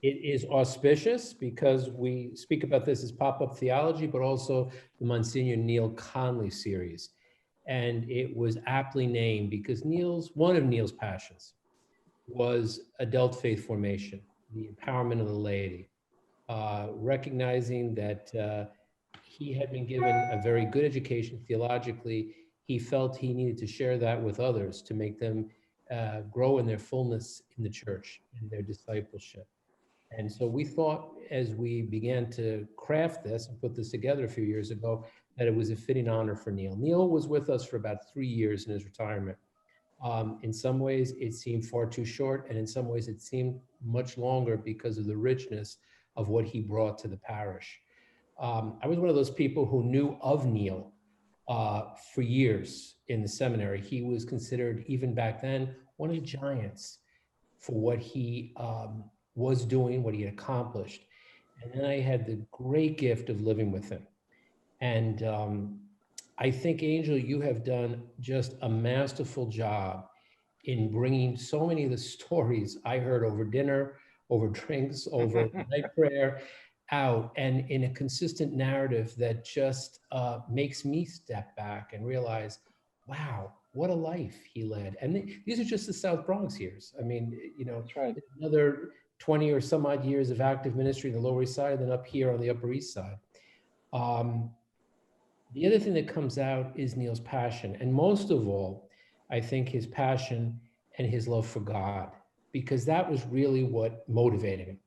It is auspicious because we speak about this as pop-up theology, but also the Monsignor Neil Connolly series. And it was aptly named because one of Neil's passions was adult faith formation, the empowerment of the laity, recognizing that he had been given a very good education theologically. He felt he needed to share that with others to make them grow in their fullness in the church, in their discipleship. And so we thought, as we began to craft this and put this together a few years ago, that it was a fitting honor for Neil. Neil was with us for about 3 years in his retirement. In some ways, it seemed far too short, and in some ways, it seemed much longer because of the richness of what he brought to the parish. I was one of those people who knew of Neil for years in the seminary. He was considered, even back then, one of the giants for what he was doing, what he had accomplished. And then I had the great gift of living with him. And I think, Angel, you have done just a masterful job in bringing so many of the stories I heard over dinner, over drinks, over night prayer out, and in a consistent narrative that just makes me step back and realize, wow, what a life he led. And these are just the South Bronx years. I mean, you know, That's right. Another 20 or some odd years of active ministry in the Lower East Side, and then up here on the Upper East Side. The other thing that comes out is Neil's passion. And most of all, I think his passion and his love for God, because that was really what motivated him.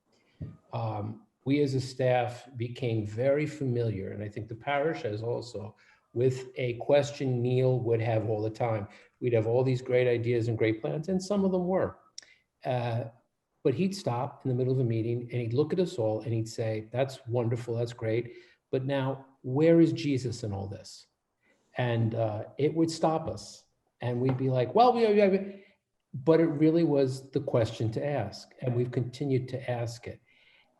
We as a staff became very familiar, and I think the parish has also, with a question Neil would have all the time. We'd have all these great ideas and great plans, and some of them were. But he'd stop in the middle of a meeting and he'd look at us all and he'd say, that's wonderful, that's great. But now, where is Jesus in all this? And it would stop us. And we'd be like, well, but it really was the question to ask. And we've continued to ask it.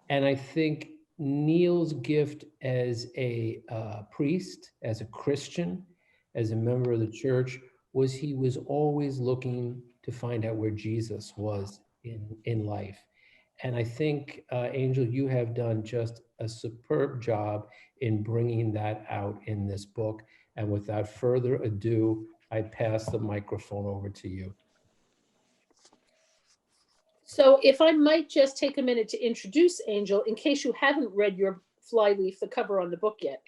And I think Neil's gift as a priest, as a Christian, as a member of the church, was he was always looking to find out where Jesus was in life. And I think, Angel, you have done just a superb job in bringing that out in this book. And without further ado, I pass the microphone over to you. So if I might just take a minute to introduce Angel, in case you haven't read your flyleaf, the cover on the book yet,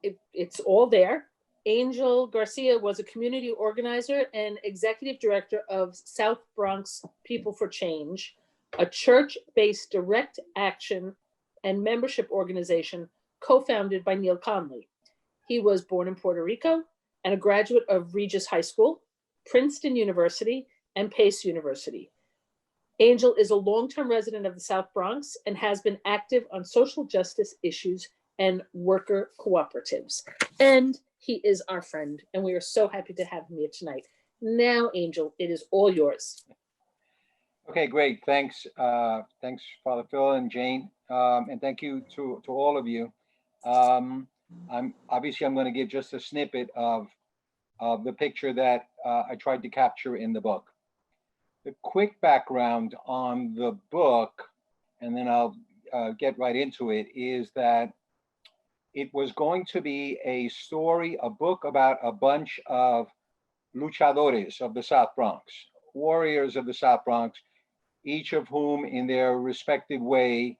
it's all there. Angel Garcia was a community organizer and executive director of South Bronx People for Change, a church-based direct action and membership organization co-founded by Neil Connolly. He was born in Puerto Rico and a graduate of Regis High School, Princeton University, and Pace University. Angel is a long-term resident of the South Bronx and has been active on social justice issues and worker cooperatives. And he is our friend, and we are so happy to have him here tonight. Now, Angel, it is all yours. Okay, great. Thanks. Thanks, Father Phil and Jane. And thank you to all of you. I'm going to give just a snippet of the picture that I tried to capture in the book. The quick background on the book, and then I'll get right into it, is that it was going to be a story, a book about a bunch of luchadores of the South Bronx, warriors of the South Bronx, each of whom in their respective way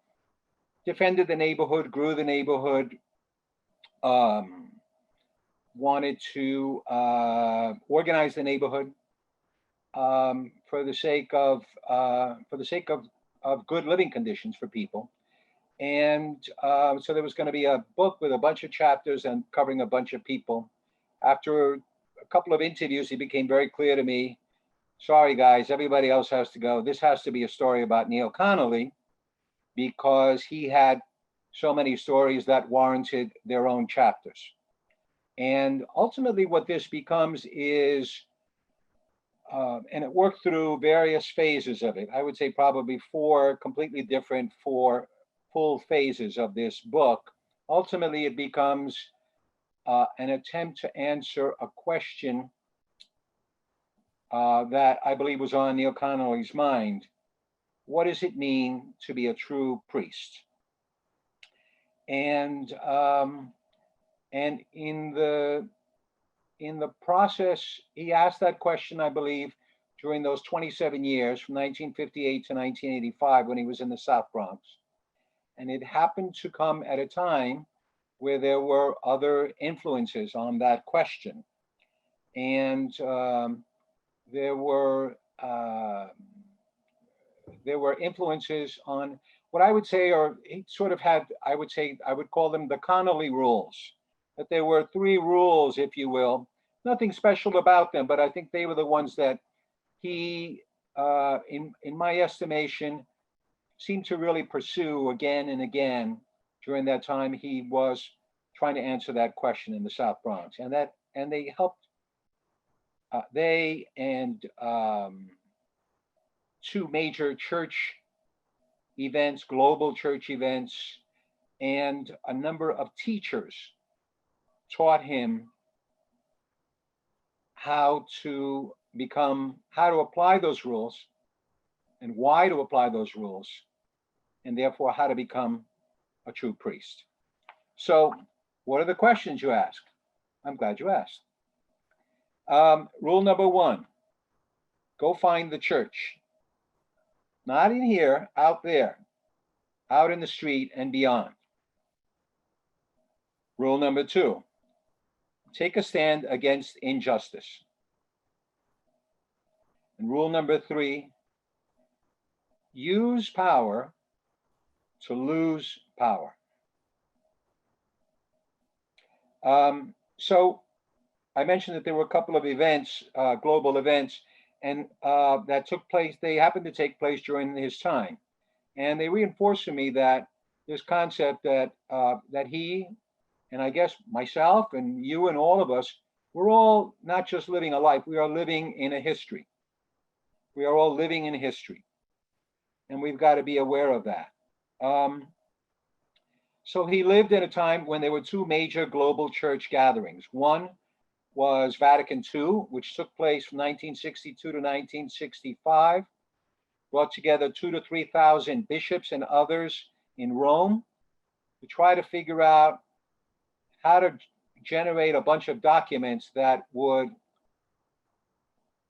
defended the neighborhood, grew the neighborhood, wanted to organize the neighborhood for the sake of good living conditions for people. And so there was going to be a book with a bunch of chapters and covering a bunch of people. After a couple of interviews, it became very clear to me, sorry guys, everybody else has to go. This has to be a story about Neil Connolly, because he had so many stories that warranted their own chapters. And ultimately what this becomes is, and it worked through various phases of it. I would say probably 4 completely different full phases of this book. Ultimately, it becomes an attempt to answer a question that I believe was on Neil Connolly's mind. what does it mean to be a true priest? And in the process, he asked that question, I believe, during those 27 years from 1958 to 1985 when he was in the South Bronx. And it happened to come at a time where there were other influences on that question. And there were influences on what I would say, or he sort of had, I would call them the Connolly rules, that there were 3 rules, if you will. Nothing special about them, but I think they were the ones that he, in my estimation, seemed to really pursue again and again during that time he was trying to answer that question in the South Bronx. And they helped, they and 2 major church events, global church events, and a number of teachers taught him how to apply those rules and why to apply those rules, and therefore how to become a true priest. So what are the questions you ask? I'm glad you asked. Rule number 1, go find the church. Not in here, out there, out in the street and beyond. Rule number 2, take a stand against injustice. And rule number 3, use power to lose power. So I mentioned that there were a couple of events, global events, and that took place, they happened to take place during his time. And they reinforced to me that this concept that that he, and I guess myself and you and all of us, we're all not just living a life, we are living in a history. We are all living in history. And we've got to be aware of that. So he lived at a time when there were 2 major global church gatherings. One was Vatican II, which took place from 1962 to 1965, brought together 2,000 to 3,000 bishops and others in Rome to try to figure out how to generate a bunch of documents that would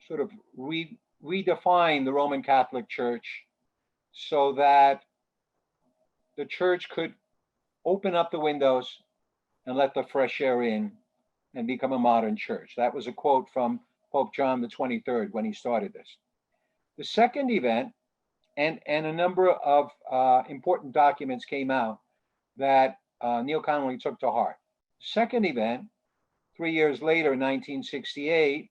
sort of redefine the Roman Catholic Church so that the church could open up the windows and let the fresh air in and become a modern church. That was a quote from Pope John the 23rd when he started this. The second event, and a number of important documents came out that Neil Connolly took to heart. The second event, 3 years later, 1968,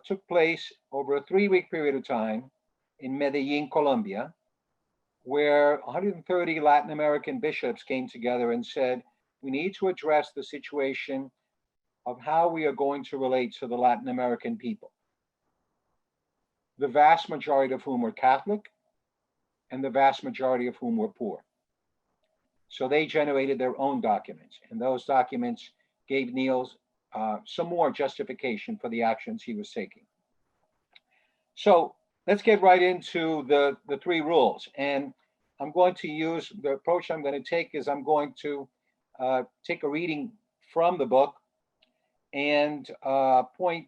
took place over a 3-week period of time in Medellin, Colombia, where 130 Latin American bishops came together and said, we need to address the situation of how we are going to relate to the Latin American people, the vast majority of whom were Catholic and the vast majority of whom were poor. So they generated their own documents, and those documents gave Neil some more justification for the actions he was taking. So let's get right into the 3 rules. And I'm going to use, the approach I'm going to take is I'm going to take a reading from the book and point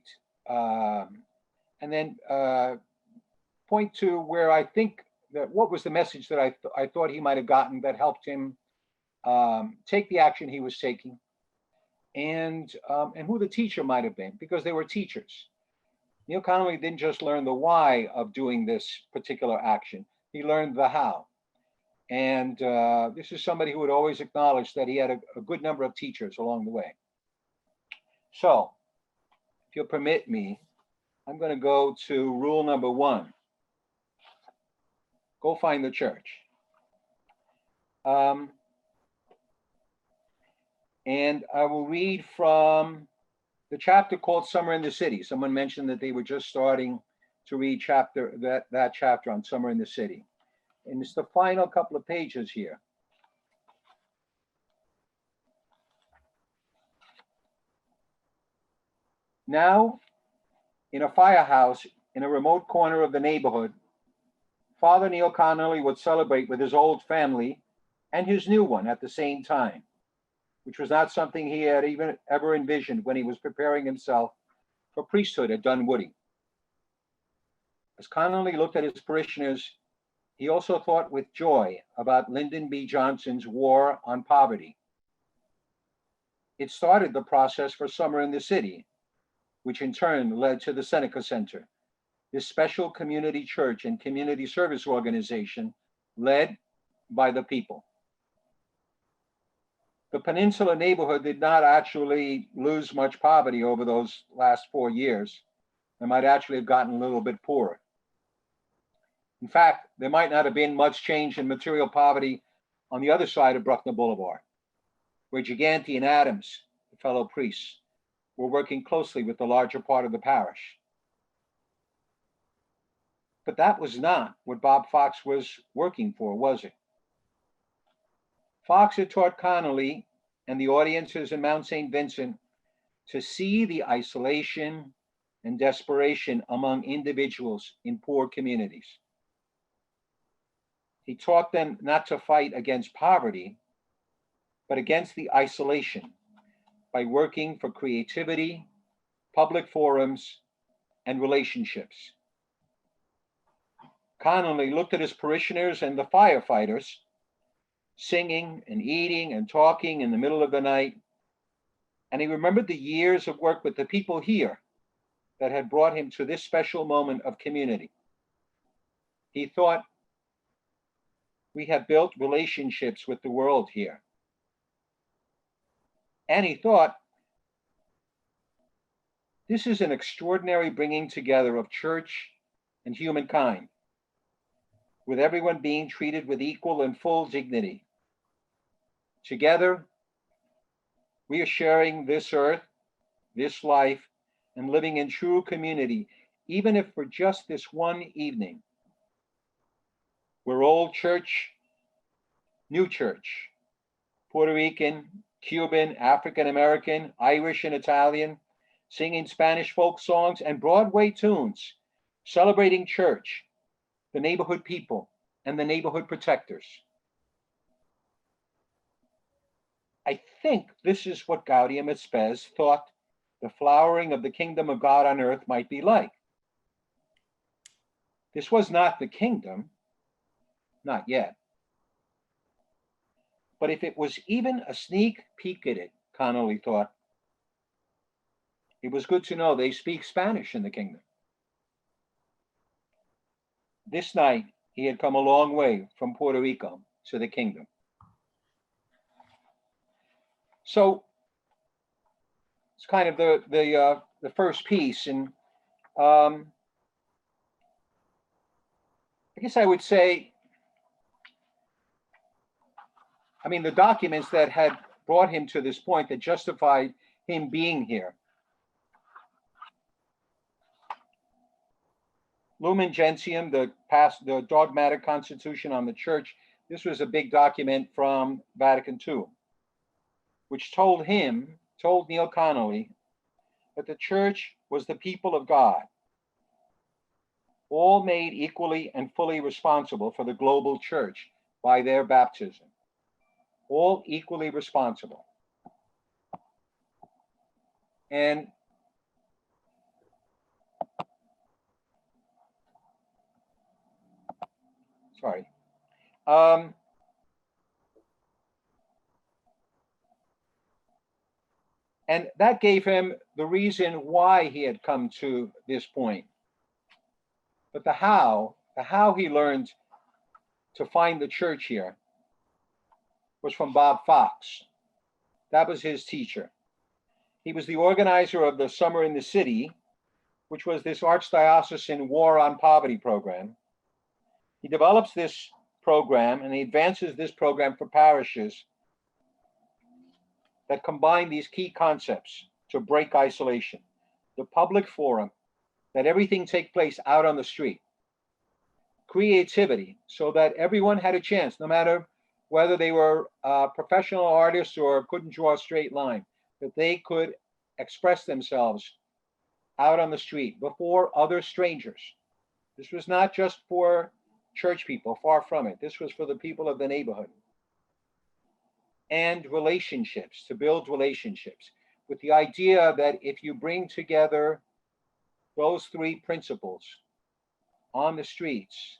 to where I think that what was the message that I thought he might have gotten that helped him take the action he was taking, and who the teacher might have been, because they were teachers. Neil Connolly didn't just learn the why of doing this particular action, he learned the how. And this is somebody who would always acknowledge that he had a good number of teachers along the way. So, if you'll permit me, I'm going to go to rule number 1. Go find the church. And I will read from the chapter called Summer in the City. Someone mentioned that they were just starting to read that chapter on Summer in the City. And it's the final couple of pages here. Now, in a firehouse in a remote corner of the neighborhood, Father Neil Connolly would celebrate with his old family and his new one at the same time, which was not something he had even ever envisioned when he was preparing himself for priesthood at Dunwoody. As Connolly looked at his parishioners, he also thought with joy about Lyndon B. Johnson's War on Poverty. It started the process for Summer in the City, which in turn led to the Seneca Center, this special community church and community service organization led by the people. The Peninsula neighborhood did not actually lose much poverty over those last 4 years. They might actually have gotten a little bit poorer. In fact, there might not have been much change in material poverty on the other side of Bruckner Boulevard, where Gigante and Adams, the fellow priests, were working closely with the larger part of the parish. But that was not what Bob Fox was working for, was it? Fox had taught Connolly and the audiences in Mount St. Vincent to see the isolation and desperation among individuals in poor communities. He taught them not to fight against poverty, but against the isolation by working for creativity, public forums, and relationships. Connolly looked at his parishioners and the firefighters singing and eating and talking in the middle of the night, and he remembered the years of work with the people here that had brought him to this special moment of community. He thought, we have built relationships with the world here. And he thought, this is an extraordinary bringing together of church and humankind, with everyone being treated with equal and full dignity. Together, we are sharing this earth, this life, and living in true community, even if for just this one evening. We're old church, new church, Puerto Rican, Cuban, African American, Irish and Italian, singing Spanish folk songs and Broadway tunes, celebrating church, the neighborhood people, and the neighborhood protectors. I think this is what Gaudium et Spes thought the flowering of the kingdom of God on earth might be like. This was not the kingdom, not yet. But if it was even a sneak peek at it, Connolly thought, it was good to know they speak Spanish in the kingdom. This night, he had come a long way from Puerto Rico to the kingdom. So it's kind of the first piece, and I guess I would say, I mean, the documents that had brought him to this point that justified him being here. Lumen Gentium, the dogmatic constitution on the church. This was a big document from Vatican II, which told Neil Connolly, that the church was the people of God, all made equally and fully responsible for the global church by their baptism. All equally responsible. And sorry. And that gave him the reason why he had come to this point. But the how he learned to find the church here was from Bob Fox. That was his teacher. He was the organizer of the Summer in the City, which was this archdiocesan War on Poverty program. He develops this program and he advances this program for parishes that combine these key concepts to break isolation. The public forum, that everything take place out on the street. Creativity, so that everyone had a chance, no matter whether they were professional artists or couldn't draw a straight line, that they could express themselves out on the street before other strangers. This was not just for church people, far from it. This was for the people of the neighborhood. And relationships, to build relationships, with the idea that if you bring together those three principles on the streets,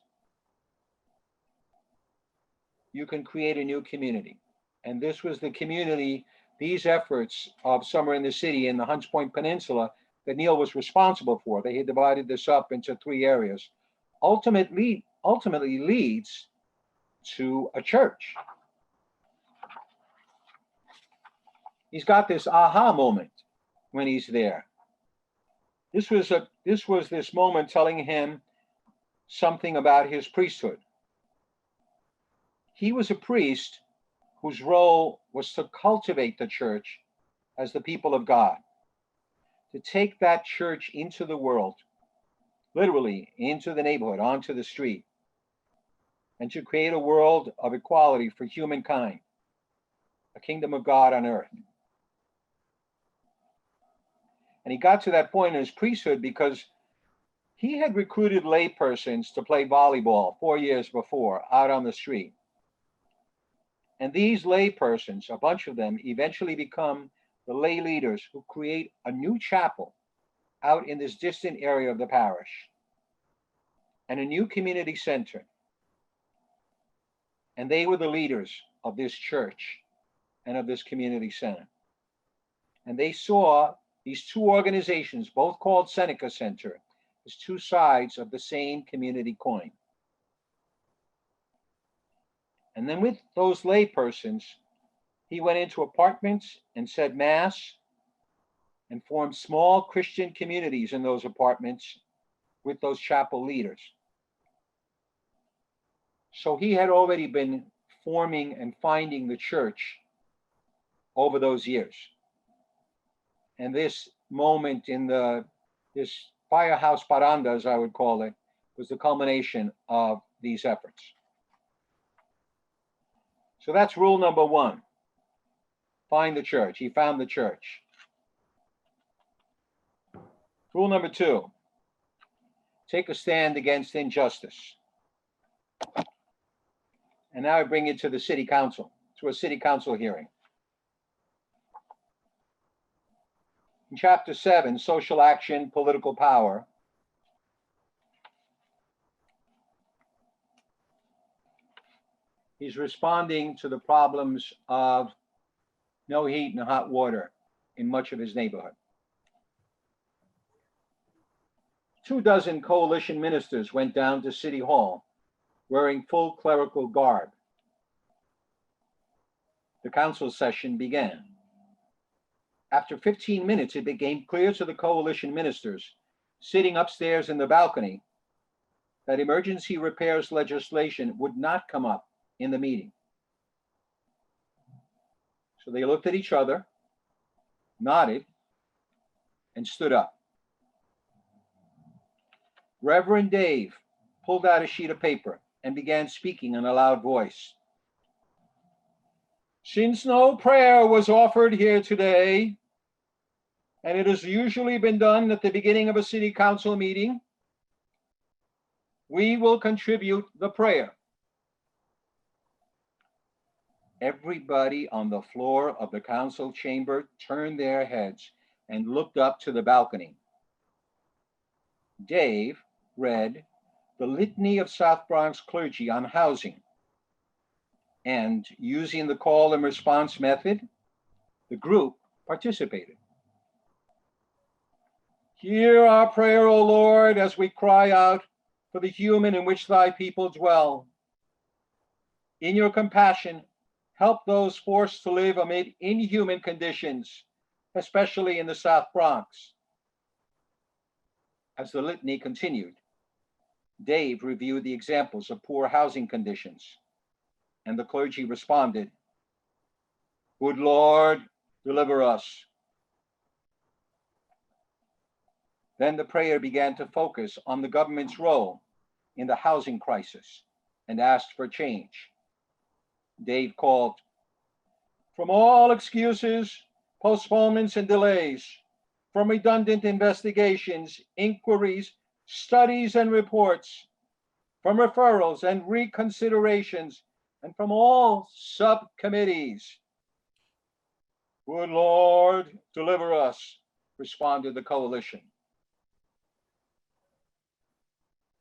you can create a new community. And this was the community, these efforts of Summer in the City in the Hunts Point Peninsula that Neil was responsible for. They had divided this up into 3 areas. Ultimately leads to a church. He's got this aha moment when he's there. This was this moment telling him something about his priesthood. He was a priest whose role was to cultivate the church as the people of God, to take that church into the world, literally into the neighborhood, onto the street, and to create a world of equality for humankind, a kingdom of God on earth. And he got to that point in his priesthood because he had recruited laypersons to play volleyball 4 years before out on the street. And these laypersons, a bunch of them, eventually become the lay leaders who create a new chapel out in this distant area of the parish and a new community center. And they were the leaders of this church and of this community center. And they saw these 2 organizations, both called Seneca Center, as 2 sides of the same community coin. And then with those laypersons, he went into apartments and said Mass and formed small Christian communities in those apartments with those chapel leaders. So he had already been forming and finding the church over those years. And this moment in this firehouse paranda, as I would call it, was the culmination of these efforts. So that's rule number 1. Find the church. He found the church. Rule number 2. Take a stand against injustice. And now I bring it to the city council, to a city council hearing. In chapter 7, Social Action, Political Power, he's responding to the problems of no heat and hot water in much of his neighborhood. 24 coalition ministers went down to City Hall wearing full clerical garb. The council session began. After 15 minutes, it became clear to the coalition ministers sitting upstairs in the balcony that emergency repairs legislation would not come up in the meeting. So they looked at each other, nodded, and stood up. Reverend Dave pulled out a sheet of paper and began speaking in a loud voice. Since no prayer was offered here today, and it has usually been done at the beginning of a city council meeting, we will contribute the prayer. Everybody on the floor of the council chamber turned their heads and looked up to the balcony. Dave read the litany of South Bronx clergy on housing, and using the call and response method, the group participated. Hear our prayer, O Lord, as we cry out for the human in which thy people dwell. In your compassion, help those forced to live amid inhuman conditions, especially in the South Bronx. As the litany continued, Dave reviewed the examples of poor housing conditions, and the clergy responded, Good Lord, deliver us. Then the prayer began to focus on the government's role in the housing crisis and asked for change. Dave called, from all excuses, postponements, and delays, from redundant investigations, inquiries, studies, and reports, from referrals and reconsiderations, and from all subcommittees. Good Lord, deliver us, responded the coalition.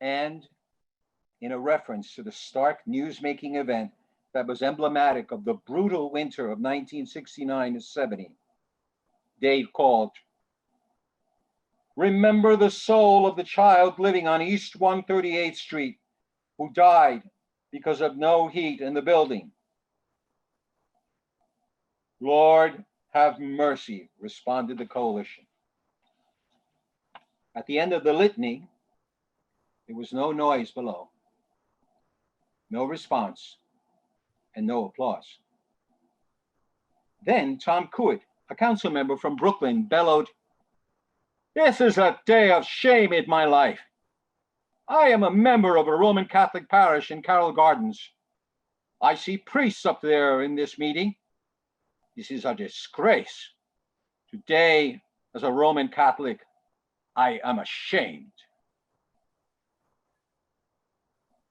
And in a reference to the stark newsmaking event that was emblematic of the brutal winter of 1969-70, Dave called, "Remember the soul of the child living on East 138th Street who died because of no heat in the building." Lord, have mercy, responded the coalition. At the end of the litany, there was no noise below, no response, and no applause. Then Tom Kuit, a council member from Brooklyn, bellowed, "This is a day of shame in my life. I am a member of a Roman Catholic parish in Carroll Gardens. I see priests up there in this meeting. This is a disgrace. Today, as a Roman Catholic, I am ashamed."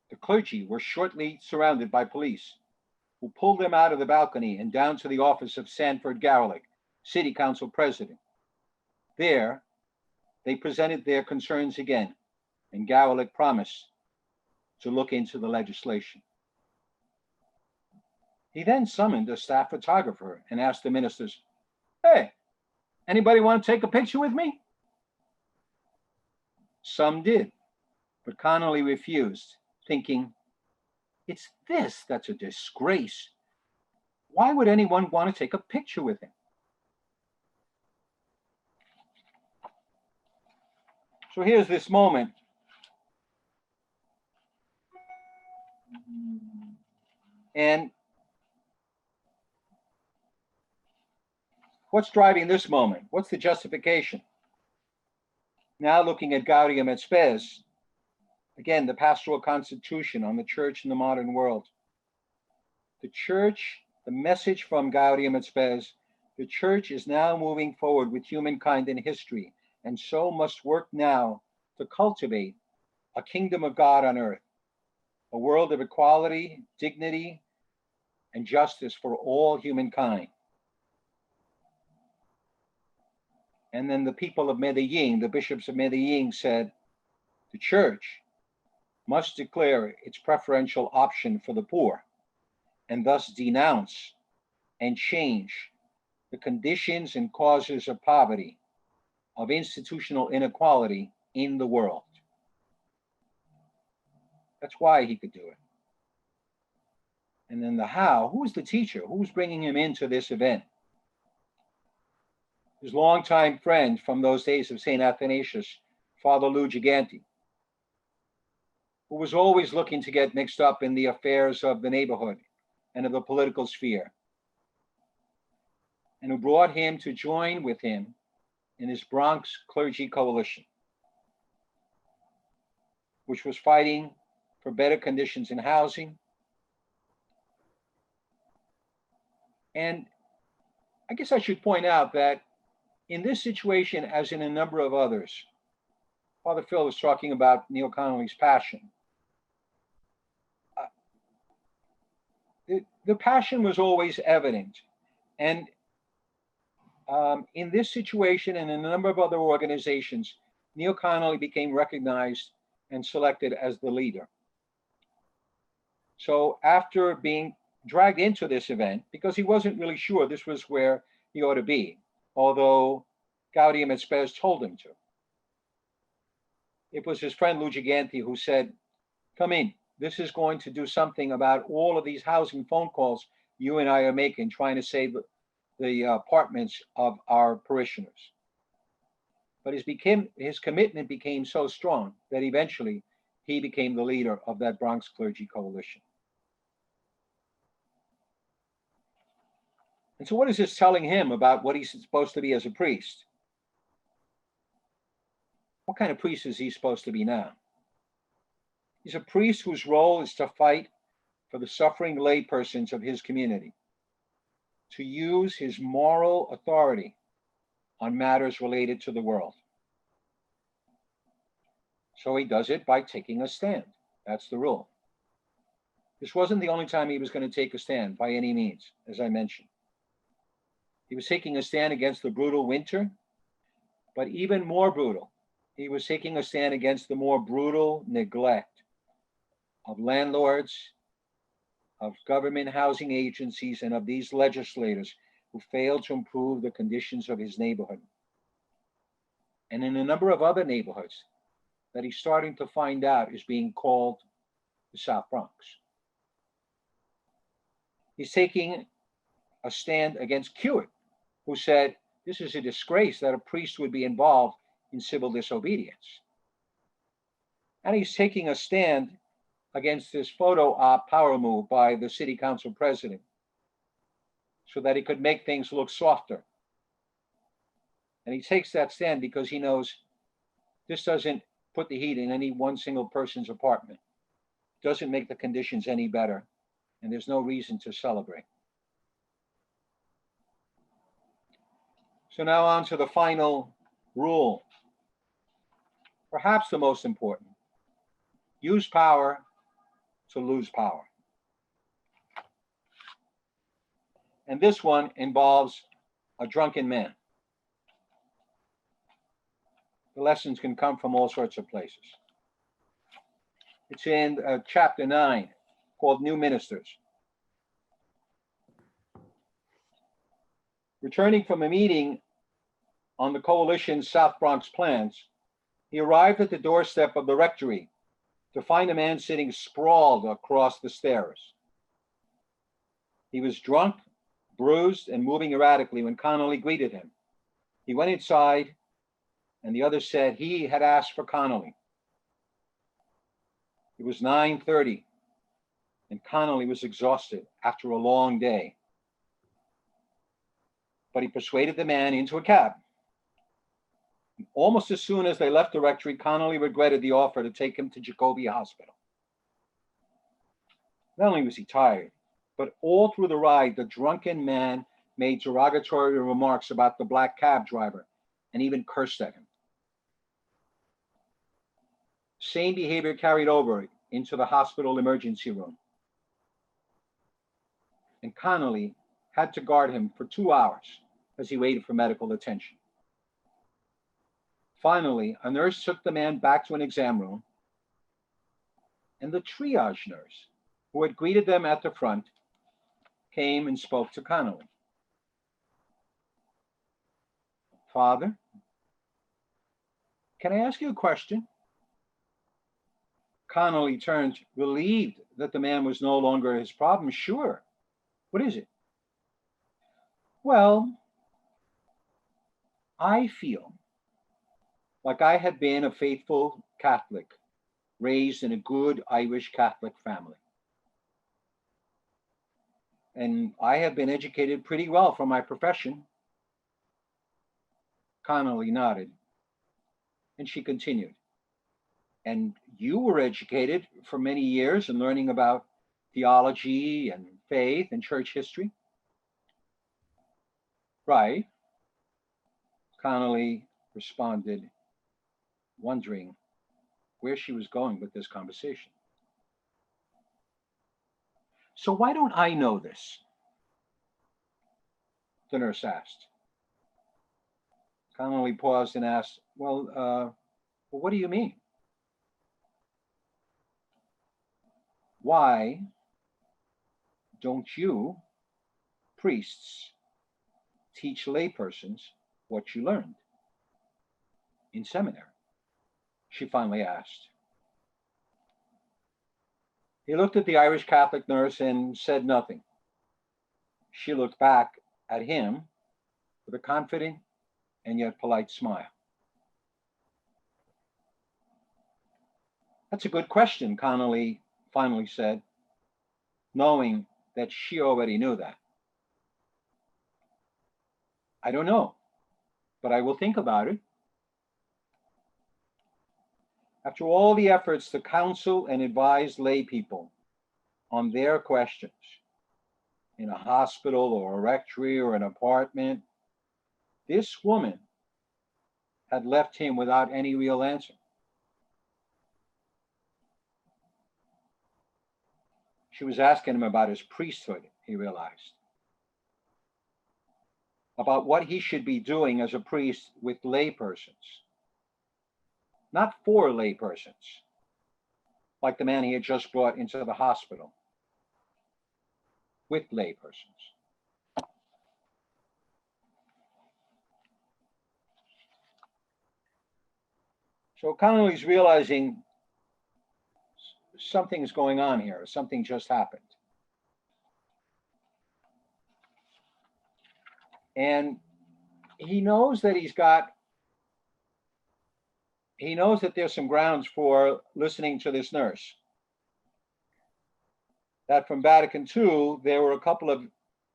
The clergy were shortly surrounded by police, who pulled them out of the balcony and down to the office of Sanford Garlick, City Council President. There, they presented their concerns again, and Garlick promised to look into the legislation. He then summoned a staff photographer and asked the ministers, "Hey, anybody want to take a picture with me?" Some did, but Connolly refused, thinking, "It's this that's a disgrace. Why would anyone want to take a picture with him?" So here's this moment. And what's driving this moment? What's the justification? Now looking at Gaudium et Spes, again, the pastoral constitution on the church in the modern world. The church, the message from Gaudium et Spes, the church is now moving forward with humankind in history, and so must work now to cultivate a kingdom of God on earth, a world of equality, dignity, and justice for all humankind. And then the people of Medellin, the bishops of Medellin, said, the church must declare its preferential option for the poor, and thus denounce and change the conditions and causes of poverty, of institutional inequality in the world. That's why he could do it. And then the how, who's the teacher? Who's bringing him into this event? His longtime friend from those days of St. Athanasius, Father Lou Gigante, who was always looking to get mixed up in the affairs of the neighborhood and of the political sphere, and who brought him to join with him in his Bronx clergy coalition, which was fighting for better conditions in housing. And I guess I should point out that in this situation, as in a number of others, Father Phil was talking about Neil Connolly's passion. The passion was always evident. And in this situation and in a number of other organizations, Neil Connolly became recognized and selected as the leader. So after being dragged into this event, because he wasn't really sure this was where he ought to be, although Gaudium et Spes told him to, it was his friend Lou Gigante who said, come in, this is going to do something about all of these housing phone calls you and I are making, trying to save the apartments of our parishioners. But his commitment became so strong that eventually he became the leader of that Bronx Clergy Coalition. And so what is this telling him about what he's supposed to be as a priest? What kind of priest is he supposed to be now? He's a priest whose role is to fight for the suffering laypersons of his community, to use his moral authority on matters related to the world. So he does it by taking a stand, That's the rule. This wasn't the only time he was going to take a stand by any means, as I mentioned. He was taking a stand against the brutal winter, but even more brutal, he was taking a stand against the more brutal neglect of landlords, of government housing agencies, and of these legislators who failed to improve the conditions of his neighborhood. And in a number of other neighborhoods that he's starting to find out is being called the South Bronx. He's taking a stand against Hewitt, who said, this is a disgrace that a priest would be involved in civil disobedience. And he's taking a stand against this photo op power move by the city council president so that he could make things look softer. And he takes that stand because he knows this doesn't put the heat in any one single person's apartment, doesn't make the conditions any better, and there's no reason to celebrate. So now on to the final rule, perhaps the most important. Use power to lose power. And this one involves a drunken man. The lessons can come from all sorts of places. It's in chapter 9, called New Ministers. Returning from a meeting on the coalition's South Bronx plans, he arrived at the doorstep of the rectory to find a man sitting sprawled across the stairs. He was drunk, bruised, and moving erratically when Connolly greeted him. He went inside, and the other said he had asked for Connolly. It was 9:30, and Connolly was exhausted after a long day. But he persuaded the man into a cab. Almost as soon as they left the rectory, Connolly regretted the offer to take him to Jacobi Hospital. Not only was he tired, but all through the ride, the drunken man made derogatory remarks about the black cab driver and even cursed at him. Same behavior carried over into the hospital emergency room. And Connolly had to guard him for 2 hours as he waited for medical attention. Finally, a nurse took the man back to an exam room, and the triage nurse, who had greeted them at the front, came and spoke to Connolly. Father, can I ask you a question? Connolly turned, relieved that the man was no longer his problem. Sure. What is it? Well, I feel like I had been a faithful Catholic, raised in a good Irish Catholic family. And I have been educated pretty well for my profession. Connolly nodded, and she continued. And you were educated for many years in learning about theology and faith and church history? Right. Connolly responded, wondering where she was going with this conversation. So why don't I know this? The nurse asked. Connolly paused and asked, well, what do you mean? Why don't you, priests, teach laypersons what you learned in seminary? She finally asked. He looked at the Irish Catholic nurse and said nothing. She looked back at him with a confident and yet polite smile. That's a good question, Connolly finally said, knowing that she already knew that. I don't know, but I will think about it. After all the efforts to counsel and advise lay people on their questions in a hospital or a rectory or an apartment, this woman had left him without any real answer. She was asking him about his priesthood, he realized. About what he should be doing as a priest with lay persons. Not for lay persons, like the man he had just brought into the hospital. With lay persons. So Connolly's realizing something's going on here. Something just happened. And he knows that there's some grounds for listening to this nurse. That from Vatican II, there were a couple of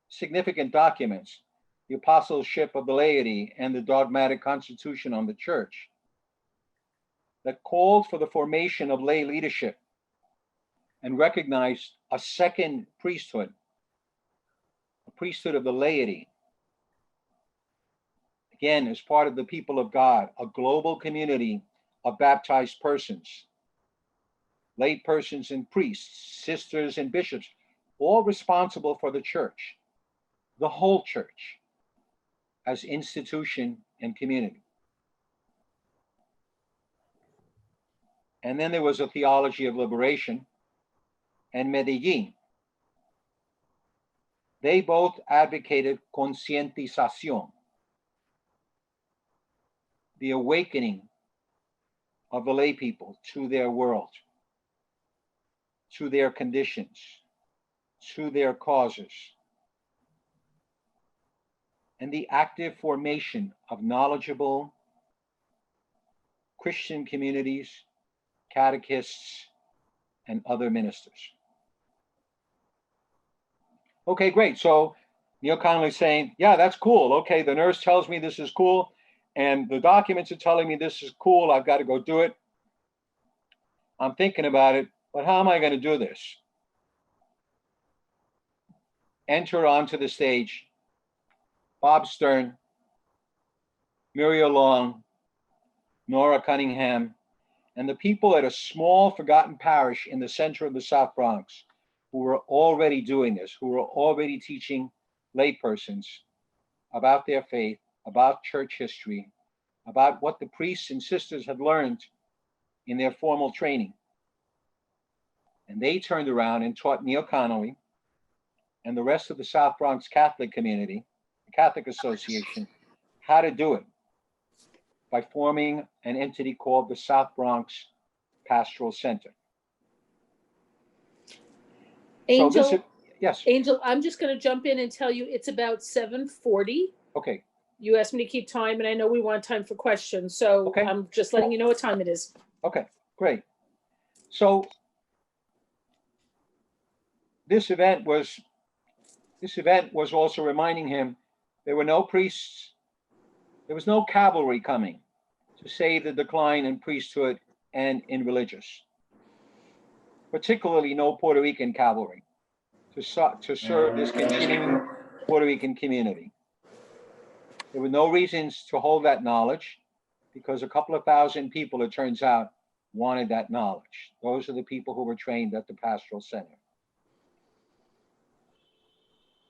significant documents, the Apostleship of the Laity and the Dogmatic Constitution on the Church, that called for the formation of lay leadership and recognized a second priesthood, a priesthood of the laity. Again, as part of the people of God, a global community of baptized persons, lay persons and priests, sisters and bishops, all responsible for the church, the whole church, as institution and community. And then there was a theology of liberation and Medellin. They both advocated concientización, the awakening of the lay people to their world, to their conditions, to their causes, and the active formation of knowledgeable Christian communities, catechists, and other ministers. Okay, great. So Neil Connolly's saying, yeah, that's cool. Okay, the nurse tells me this is cool, and the documents are telling me this is cool. I've got to go do it. I'm thinking about it, but how am I going to do this? Enter onto the stage Bob Stern, Muriel Long, Nora Cunningham, and the people at a small forgotten parish in the center of the South Bronx who were already doing this, who were already teaching laypersons about their faith, about church history, about what the priests and sisters had learned in their formal training. And they turned around and taught Neil Connolly and the rest of the South Bronx Catholic community, the Catholic Association, how to do it by forming an entity called the South Bronx Pastoral Center. Angel, so yes. Angel, I'm just going to jump in and tell you it's about 7:40. Okay. You asked me to keep time, and I know we want time for questions, so okay. I'm just letting you know what time it is. Okay, great. So this event was also reminding him there were no priests, there was no cavalry coming to save the decline in priesthood and in religious, particularly no Puerto Rican cavalry to serve this continuing Puerto Rican community. There were no reasons to hold that knowledge because a couple of thousand people, it turns out, wanted that knowledge. Those are the people who were trained at the Pastoral Center.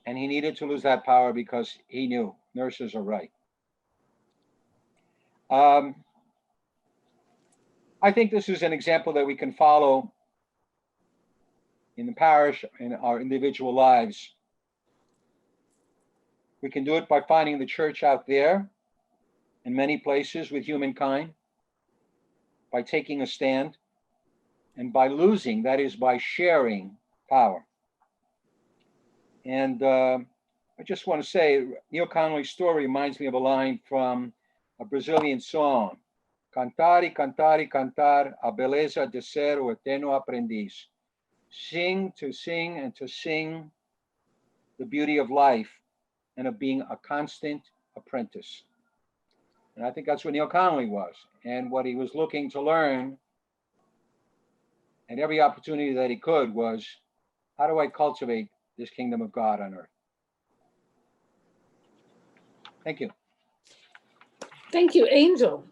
And he needed to lose that power because he knew nurses are right. I think this is an example that we can follow in the parish, in our individual lives. We can do it by finding the church out there in many places with humankind, by taking a stand, and by losing, that is, by sharing power. And I just want to say, Neil Connolly's story reminds me of a line from a Brazilian song, Cantar y cantar y cantar a beleza de ser o eterno aprendiz. Sing, and to sing the beauty of life and of being a constant apprentice. And I think that's what Neil Connolly was. And what he was looking to learn at every opportunity that he could was, how do I cultivate this kingdom of God on earth? Thank you. Thank you, Angel.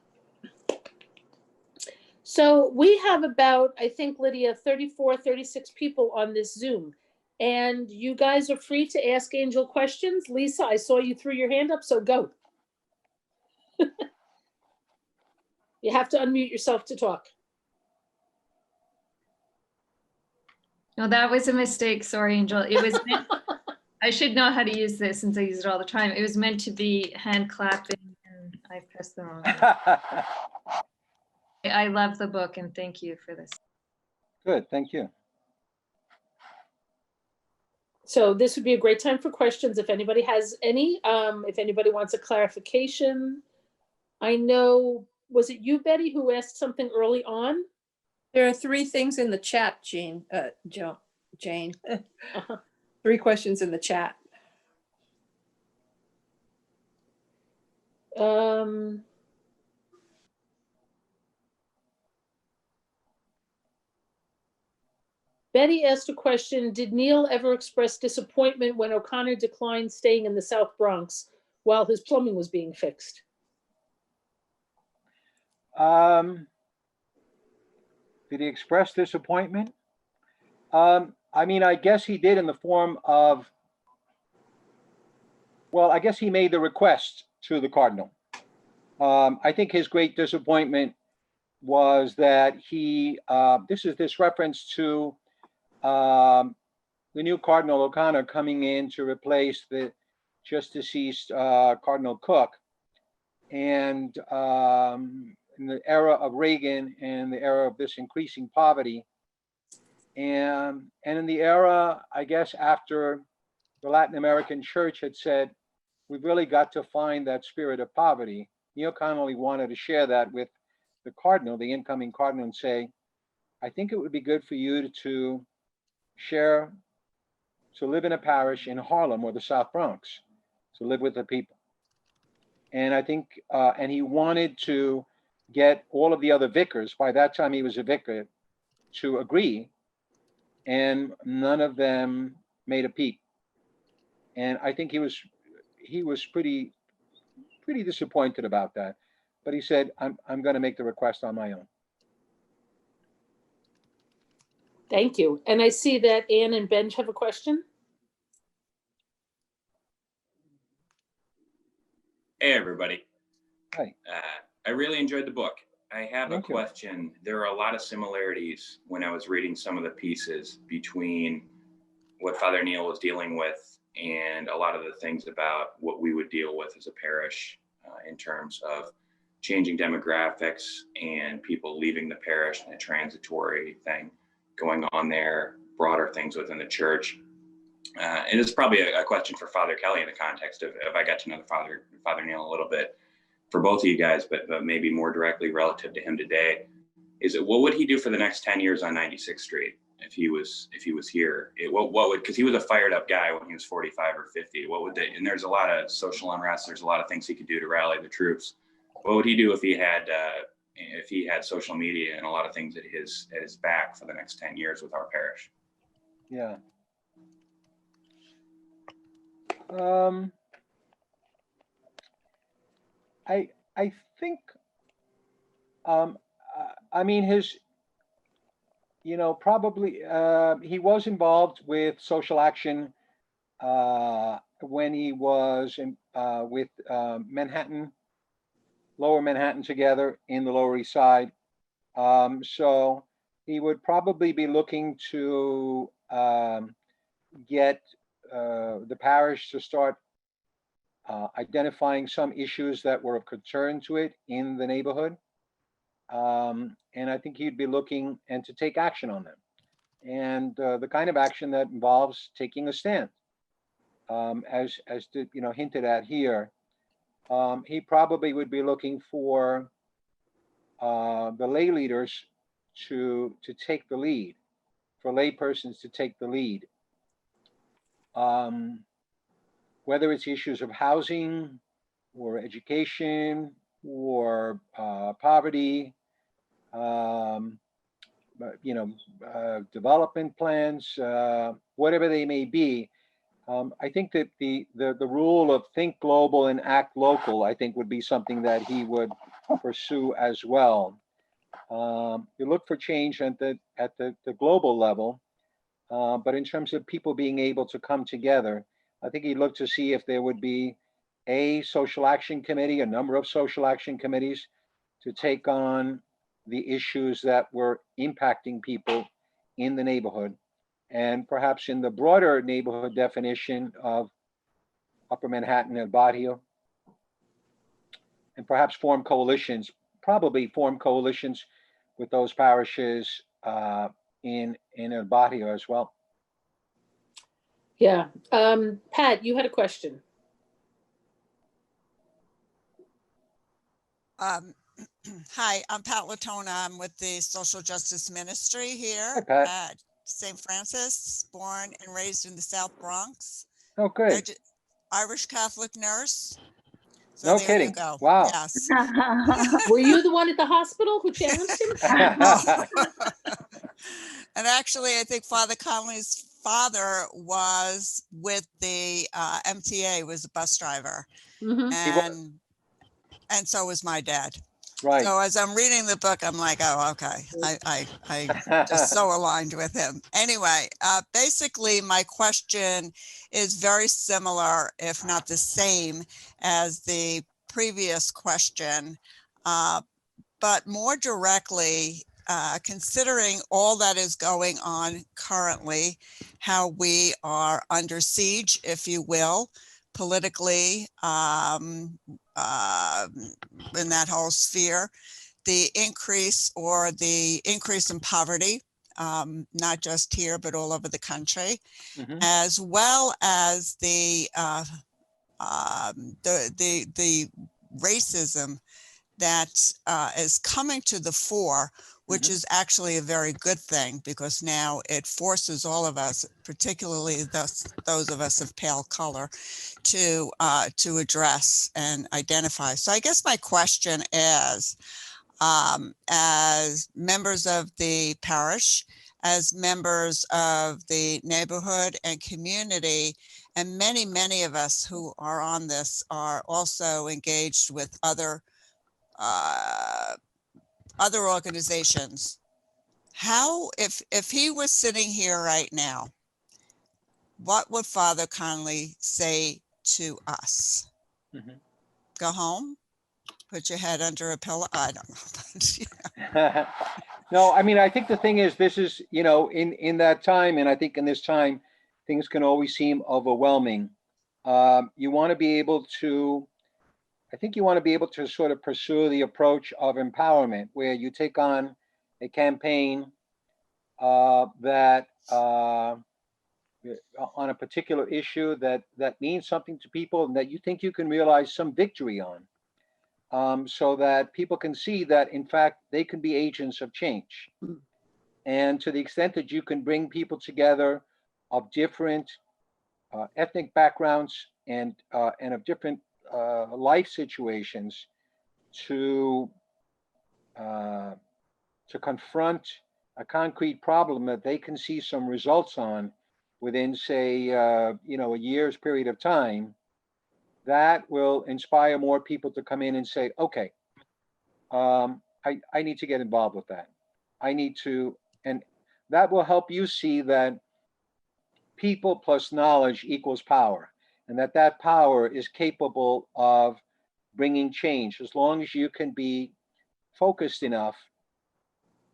So we have about, I think, Lydia, 34, 36 people on this Zoom. And you guys are free to ask Angel questions. Lisa, I saw you threw your hand up, so go. You have to unmute yourself to talk. No, that was a mistake. Sorry, Angel. It was meant, I should know how to use this since I use it all the time. It was meant to be hand clapping and I pressed the wrong one. I love the book and thank you for this. Good, thank you. So this would be a great time for questions if anybody has any, if anybody wants a clarification. I know, was it you, Betty, who asked something early on? There are 3 things in the chat, Jane. Jane. Uh-huh. 3 questions in the chat. Betty asked a question, did Neil ever express disappointment when O'Connor declined staying in the South Bronx while his plumbing was being fixed? Did he express disappointment? I mean, I guess he did in the form of, well, I guess he made the request to the Cardinal. I think his great disappointment was that he, this reference to the new Cardinal O'Connor coming in to replace the just deceased Cardinal Cook. And in the era of Reagan and the era of this increasing poverty, and in the era, I guess, after the Latin American church had said, we've really got to find that spirit of poverty, Neil Connolly wanted to share that with the Cardinal, the incoming Cardinal, and say, I think it would be good for you to share, to live in a parish in Harlem or the South Bronx, to live with the people. And I think, and he wanted to get all of the other vicars, by that time he was a vicar, to agree, and none of them made a peep. And I think he was pretty disappointed about that. But he said, I'm going to make the request on my own. Thank you. And I see that Anne and Benj have a question. Hey, everybody. Hi. I really enjoyed the book. I have Thank a you. question. There are a lot of similarities when I was reading some of the pieces between what Father Neil was dealing with and a lot of the things about what we would deal with as a parish in terms of changing demographics and people leaving the parish and a transitory thing going on there, broader things within the church. And it's probably a question for Father Kelly in the context of if I got to know Father Neil a little bit for both of you guys, but maybe more directly relative to him today, is it what would he do for the next 10 years on 96th Street if he was here? What would, because he was a fired up guy when he was 45 or 50. What would they, and there's a lot of social unrest, there's a lot of things he could do to rally the troops. What would he do if he had social media and a lot of things at his back for the next 10 years with our parish? Yeah. I think, I mean, his, probably, he was involved with social action when he was with Manhattan, Lower Manhattan together in the Lower East Side. So he would probably be looking to get the parish to start identifying some issues that were of concern to it in the neighborhood. And I think he'd be looking and to take action on them. And the kind of action that involves taking a stand, as hinted at here. He probably would be looking for the lay leaders to take the lead, for lay persons to take the lead. Whether it's issues of housing or education or poverty, development plans, whatever they may be. I think that the rule of think global and act local, I think, would be something that he would pursue as well. You look for change at the global level, but in terms of people being able to come together, I think he'd look to see if there would be a social action committee, a number of social action committees to take on the issues that were impacting people in the neighborhood. And perhaps in the broader neighborhood definition of Upper Manhattan and Barrio, and perhaps form coalitions, probably form coalitions with those parishes in El Barrio as well. Yeah. Pat, you had a question. Hi, I'm Pat Latona. I'm with the Social Justice Ministry here Hi, Pat. at St. Francis, born and raised in the South Bronx. Oh, good. Irish Catholic nurse. So No there kidding. you go. Wow. Yes. Were you the one at the hospital who challenged him? And actually, I think Father Connolly's father was with the MTA, was a bus driver. Mhm. And so was my dad. Right. So as I'm reading the book, I'm like, oh, okay. I just so aligned with him. Anyway, basically my question is very similar, if not the same, as the previous question, but more directly, considering all that is going on currently, how we are under siege, if you will, politically, in that whole sphere, the increase in poverty, not just here, but all over the country, as well as the racism that is coming to the fore, which is actually a very good thing, because now it forces all of us, particularly those of us of pale color, to address and identify. So I guess my question is, as members of the parish, as members of the neighborhood and community, and many of us who are on this are also engaged with other organizations. How, if he was sitting here right now, what would Father Connolly say to us? Go home, put your head under a pillow? I don't know. No, I mean, I think the thing is, this is, in that time, and I think in this time, things can always seem overwhelming. You want to be able to sort of pursue the approach of empowerment, where you take on a campaign that on a particular issue that means something to people, and that you think you can realize some victory on, so that people can see that, in fact, they can be agents of change. And to the extent that you can bring people together of different ethnic backgrounds and of different life situations to confront a concrete problem that they can see some results on within, say, a year's period of time, that will inspire more people to come in and say, okay, I need to get involved with that. I need to, and that will help you see that people plus knowledge equals power, and that power is capable of bringing change, as long as you can be focused enough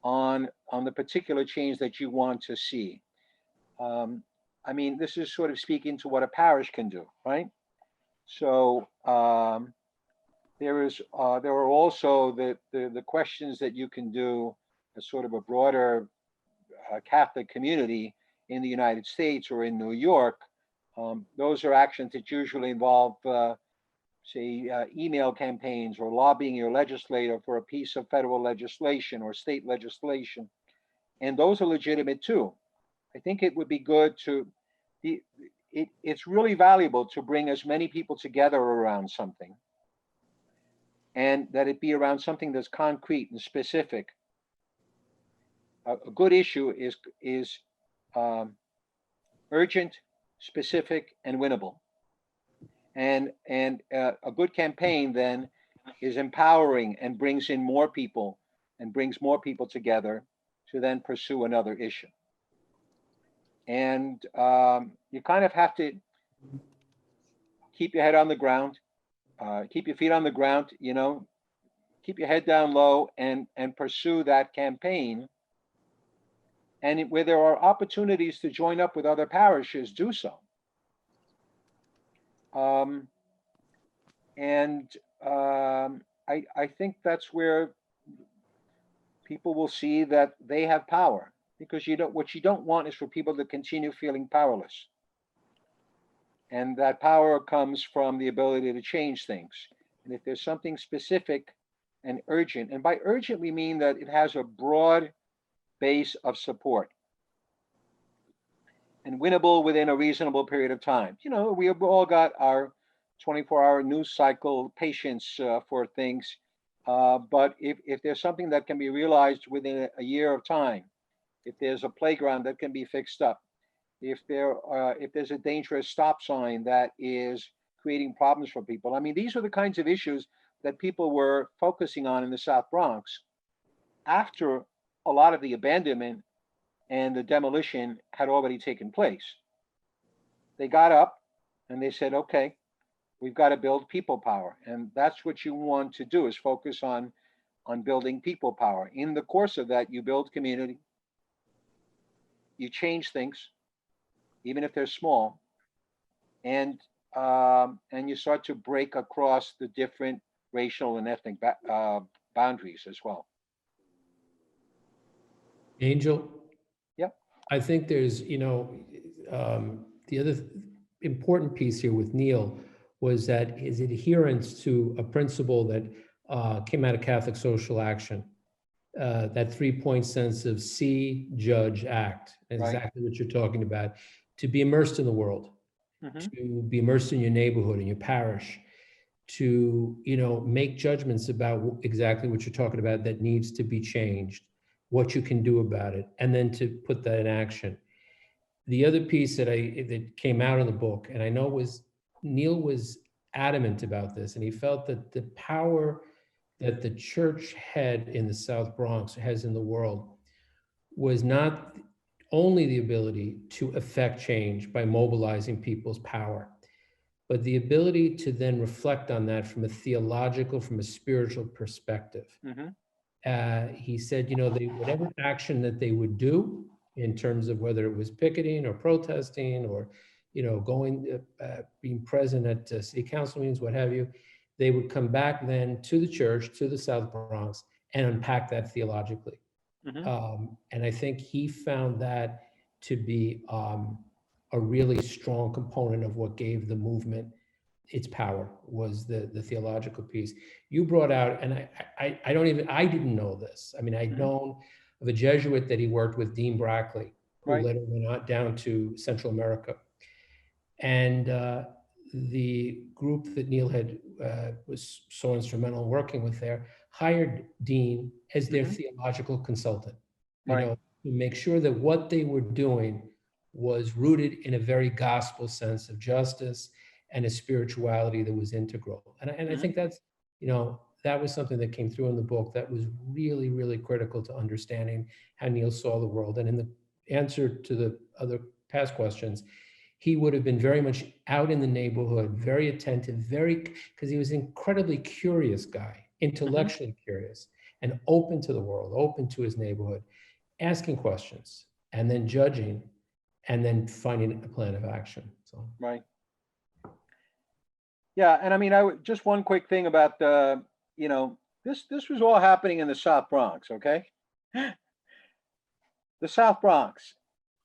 on the particular change that you want to see. I mean, this is sort of speaking to what a parish can do, right? So there are also the questions that you can do as sort of a broader Catholic community in the United States or in New York. Those are actions that usually involve, say, email campaigns or lobbying your legislator for a piece of federal legislation or state legislation. And those are legitimate too. I think it would be good to, it's really valuable to bring as many people together around something, and that it be around something that's concrete and specific. A good issue is urgent, specific, and winnable. And a good campaign then is empowering and brings in more people and brings more people together to then pursue another issue. And you kind of have to keep your head on the ground, keep your feet on the ground, you know, keep your head down low and pursue that campaign. And where there are opportunities to join up with other parishes, do so. I think that's where people will see that they have power, because what you don't want is for people to continue feeling powerless. And that power comes from the ability to change things. And if there's something specific and urgent, and by urgent we mean that it has a broad base of support and winnable within a reasonable period of time. You know, we have all got our 24-hour news cycle patience for things. But if there's something that can be realized within a year of time, if there's a playground that can be fixed up, if there's a dangerous stop sign that is creating problems for people. I mean, these are the kinds of issues that people were focusing on in the South Bronx after a lot of the abandonment and the demolition had already taken place. They got up and they said, okay, we've got to build people power. And that's what you want to do, is focus on building people power. In the course of that, you build community, you change things, even if they're small, and you start to break across the different racial and ethnic boundaries as well. Angel? Yep. I think there's, you know, the other important piece here with Neil was that his adherence to a principle that came out of Catholic social action, that 3-point sense of see, judge, act, exactly what you're talking about, to be immersed in the world, to be immersed in your neighborhood, in your parish, to, you know, make judgments about exactly what you're talking about that needs to be changed, what you can do about it, and then to put that in action. The other piece that came out in the book, and I know Neil was adamant about this, and he felt that the power that the church had in the South Bronx, has in the world, was not only the ability to affect change by mobilizing people's power, but the ability to then reflect on that from a theological, from a spiritual perspective. He said, you know, whatever action that they would do in terms of whether it was picketing or protesting or, you know, being present at city council meetings, what have you, they would come back then to the church, to the South Bronx, and unpack that theologically. And I think he found that to be a really strong component of what gave the movement its power, was the theological piece. You brought out, and I didn't know this. I mean, I'd known of a Jesuit that he worked with, Dean Brackley, who later went on down to Central America. And the group that Neil had was so instrumental in working with there hired Dean as their theological consultant, you know, to make sure that what they were doing was rooted in a very gospel sense of justice and a spirituality that was integral. And I think that's, you know, that was something that came through in the book that was really, really critical to understanding how Neil saw the world. And in the answer to the other past questions, he would have been very much out in the neighborhood, very attentive, because he was an incredibly curious guy, intellectually curious, and open to the world, open to his neighborhood, asking questions, and then judging, and then finding a plan of action. So. Yeah, and I mean, just one quick thing about you know, this was all happening in the South Bronx, okay? The South Bronx,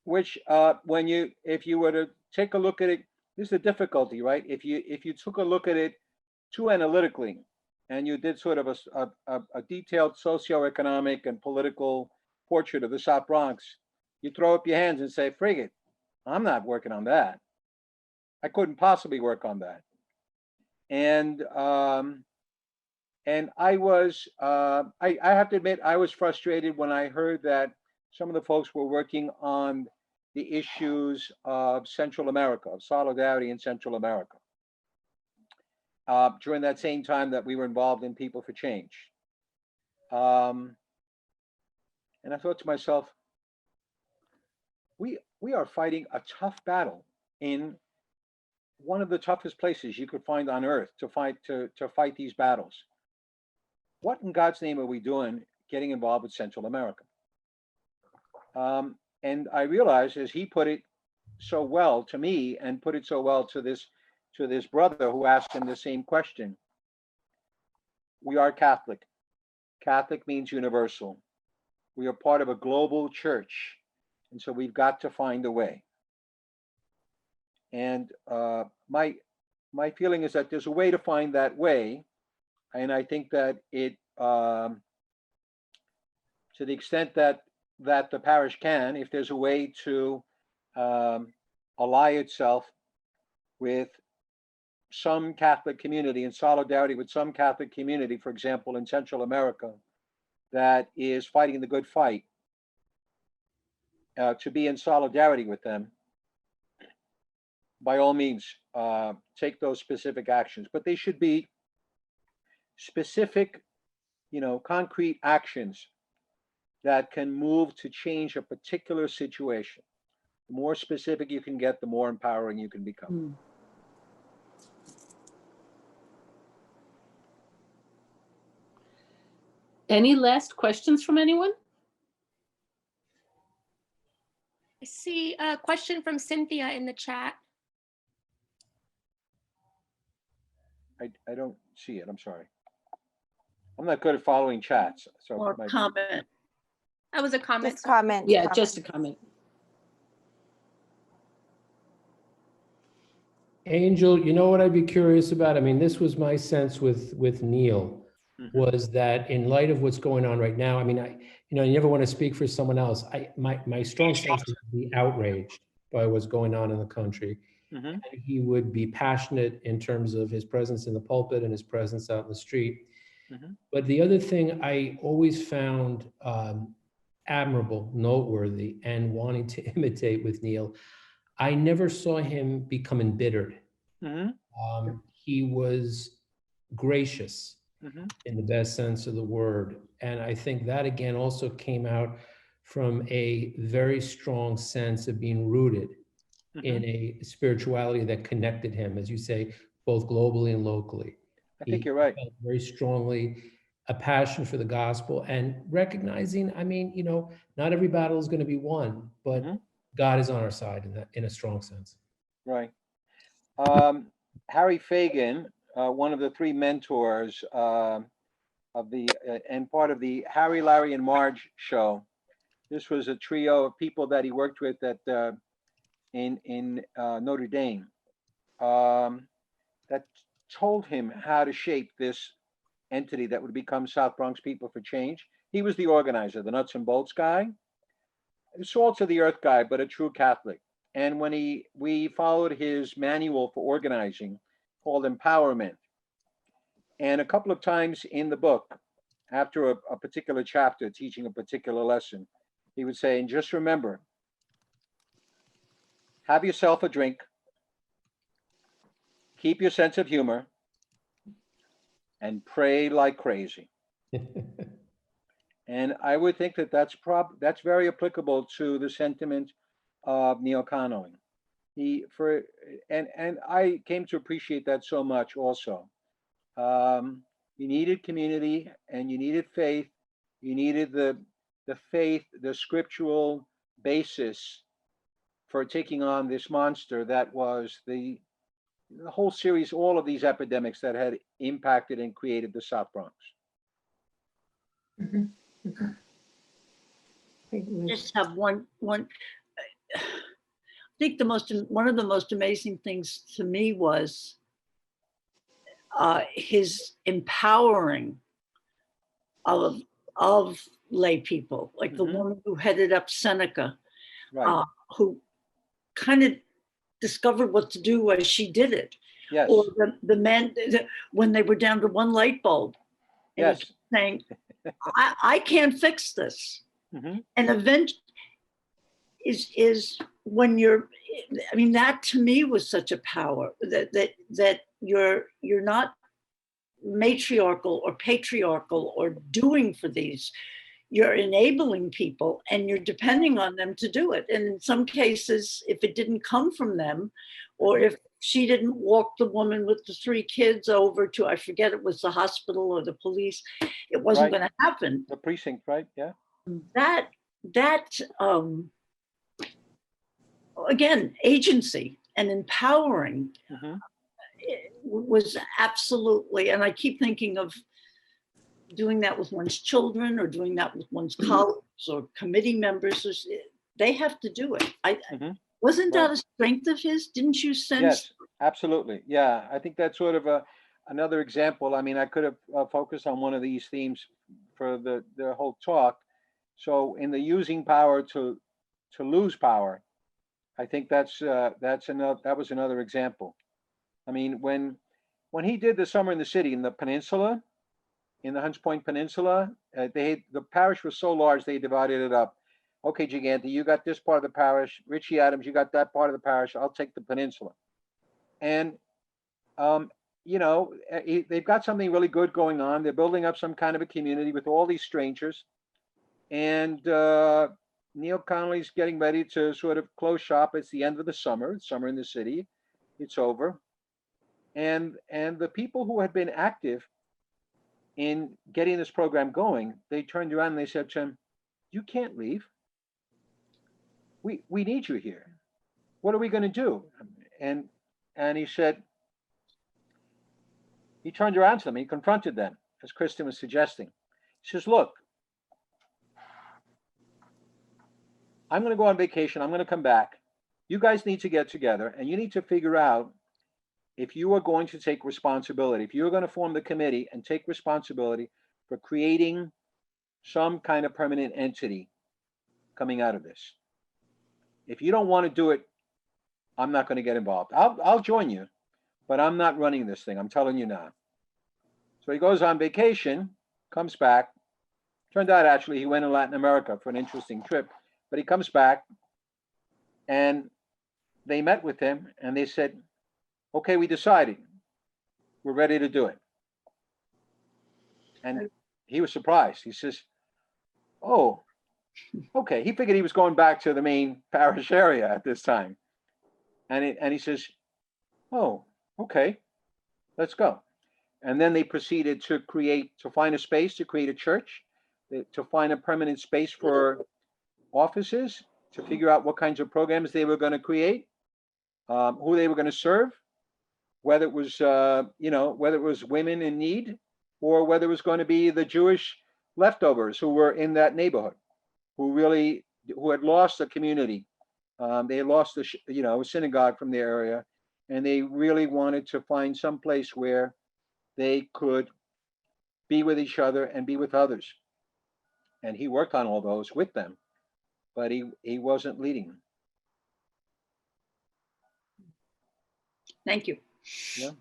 which if you were to take a look at it, this is the difficulty, right? If you took a look at it too analytically, and you did sort of a detailed socioeconomic and political portrait of the South Bronx, you throw up your hands and say, frig it, I'm not working on that. I couldn't possibly work on that. And I was, I have to admit, I was frustrated when I heard that some of the folks were working on the issues of Central America, of solidarity in Central America, during that same time that we were involved in People for Change. And I thought to myself, we are fighting a tough battle in one of the toughest places you could find on earth to fight these battles. What in God's name are we doing getting involved with Central America? And I realized, as he put it so well to me and put it so well to this brother who asked him the same question, we are Catholic. Catholic means universal. We are part of a global church, and so we've got to find a way. And my feeling is that there's a way to find that way, and I think that it, to the extent that the parish can, if there's a way to ally itself with some Catholic community, in solidarity with some Catholic community, for example, in Central America, that is fighting the good fight, to be in solidarity with them, by all means, take those specific actions. But they should be specific, concrete actions that can move to change a particular situation. The more specific you can get, the more empowering you can become. Any last questions from anyone? I see a question from Cynthia in the chat. I don't see it. I'm sorry. I'm not good at following chats. So Or comment. That was a comment. Just comment. Yeah, just a comment. Angel, you know what I'd be curious about? I mean, this was my sense with Neil, was that in light of what's going on right now, I mean, you never want to speak for someone else. My strong sense is to be outraged by what's going on in the country. And he would be passionate in terms of his presence in the pulpit and his presence out in the street. But the other thing I always found admirable, noteworthy, and wanting to imitate with Neil, I never saw him become embittered. He was gracious in the best sense of the word. And I think that again also came out from a very strong sense of being rooted in a spirituality that connected him, as you say, both globally and locally. I think you're right. Felt very strongly a passion for the gospel and recognizing, I mean, not every battle is going to be won, but God is on our side in a strong sense. Right. Harry Fagan, one of the three mentors of the and part of the Harry, Larry, and Marge show. This was a trio of people that he worked with at in Notre Dame, that told him how to shape this entity that would become South Bronx People for Change. He was the organizer, the nuts and bolts guy, salt of the earth guy, but a true Catholic. And when we followed his manual for organizing called Empowerment, and a couple of times in the book, after a particular chapter teaching a particular lesson, he would say, and just remember, have yourself a drink, keep your sense of humor, and pray like crazy. And I would think that that's very applicable to the sentiment of Neil Connolly. And I came to appreciate that so much also. You needed community and you needed faith. You needed the faith, the scriptural basis for taking on this monster that was the whole series, all of these epidemics that had impacted and created the South Bronx. Just have one. I think one of the most amazing things to me was his empowering of lay people, like the woman who headed up Seneca, Right. Who kind of discovered what to do as she did it. Yes. Or the men, when they were down to one light bulb, and Yes. he kept saying, I can't fix this. And event is when you're, I mean, that to me was such a power that you're not matriarchal or patriarchal or doing for these. you're enabling people and you're depending on them to do it. And in some cases, if it didn't come from them, or if she didn't walk the woman with the 3 kids over to, I forget, it was the hospital or the police, it wasn't Right. going to happen. The precinct, right? Yeah. That again, agency and empowering was absolutely, and I keep thinking of doing that with one's children or doing that with one's colleagues or committee members. They have to do it. Wasn't that a strength of his? Didn't you sense? Yes, absolutely. Yeah, I think that's sort of another example. I mean, I could have focused on one of these themes for the whole talk. So in the using power to lose power, I think that was another example. I mean, when he did the Summer in the City in the peninsula, in the Hunts Point Peninsula, the parish was so large they divided it up. Okay, Gigante, you got this part of the parish. Richie Adams, you got that part of the parish. I'll take the peninsula. And you know, they've got something really good going on. They're building up some kind of a community with all these strangers. And Neil Connolly's getting ready to sort of close shop. It's the end of the summer in the city. It's over. And the people who had been active in getting this program going, they turned around and they said to him, "You can't leave. We need you here. What are we going to do?" And he said, he turned around to them, he confronted them, as Kristen was suggesting. He says, "Look, I'm going to go on vacation. I'm going to come back. You guys need to get together and you need to figure out if you are going to take responsibility, if you're going to form the committee and take responsibility for creating some kind of permanent entity coming out of this. If you don't want to do it, I'm not going to get involved. I'll join you, but I'm not running this thing. I'm telling you now." So he goes on vacation, comes back. Turned out actually he went to Latin America for an interesting trip, but he comes back and they met with him and they said, "Okay, we decided. We're ready to do it." And he was surprised. He says, "Oh, okay." He figured he was going back to the main parish area at this time. And he says, "Oh, okay, let's go." And then they proceeded to find a space to create a church, to find a permanent space for offices, to figure out what kinds of programs they were going to create, who they were going to serve, whether it was, whether it was women in need, or whether it was going to be the Jewish leftovers who were in that neighborhood, who had lost a community. They had lost a synagogue from their area, and they really wanted to find some place where they could be with each other and be with others. And he worked on all those with them, but he wasn't leading them. Thank you. Yeah.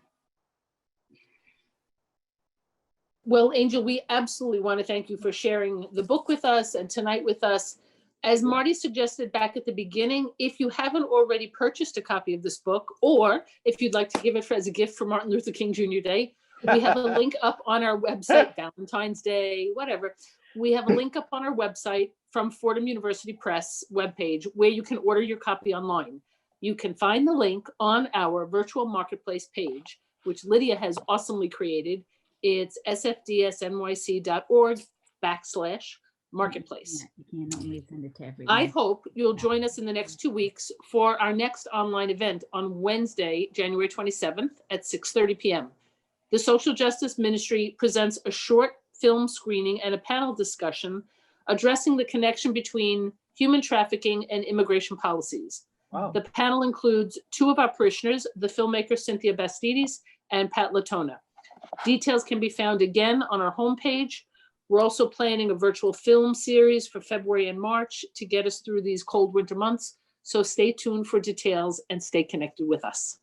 Well, Angel, we absolutely want to thank you for sharing the book with us and tonight with us. As Marty suggested back at the beginning, if you haven't already purchased a copy of this book, or if you'd like to give it as a gift for Martin Luther King Jr. Day, we have a link up on our website, Valentine's Day, whatever. We have a link up on our website from Fordham University Press webpage where you can order your copy online. You can find the link on our virtual marketplace page, which Lydia has awesomely created. It's sfdsnyc.org/marketplace. I hope you'll join us in the next 2 weeks for our next online event on Wednesday, January 27th at 6:30 p.m. The Social Justice Ministry presents a short film screening and a panel discussion addressing the connection between human trafficking and immigration policies. Wow. The panel includes 2 of our parishioners, the filmmaker Cynthia Bastides and Pat Latona. Details can be found again on our homepage. We're also planning a virtual film series for February and March to get us through these cold winter months. So stay tuned for details and stay connected with us.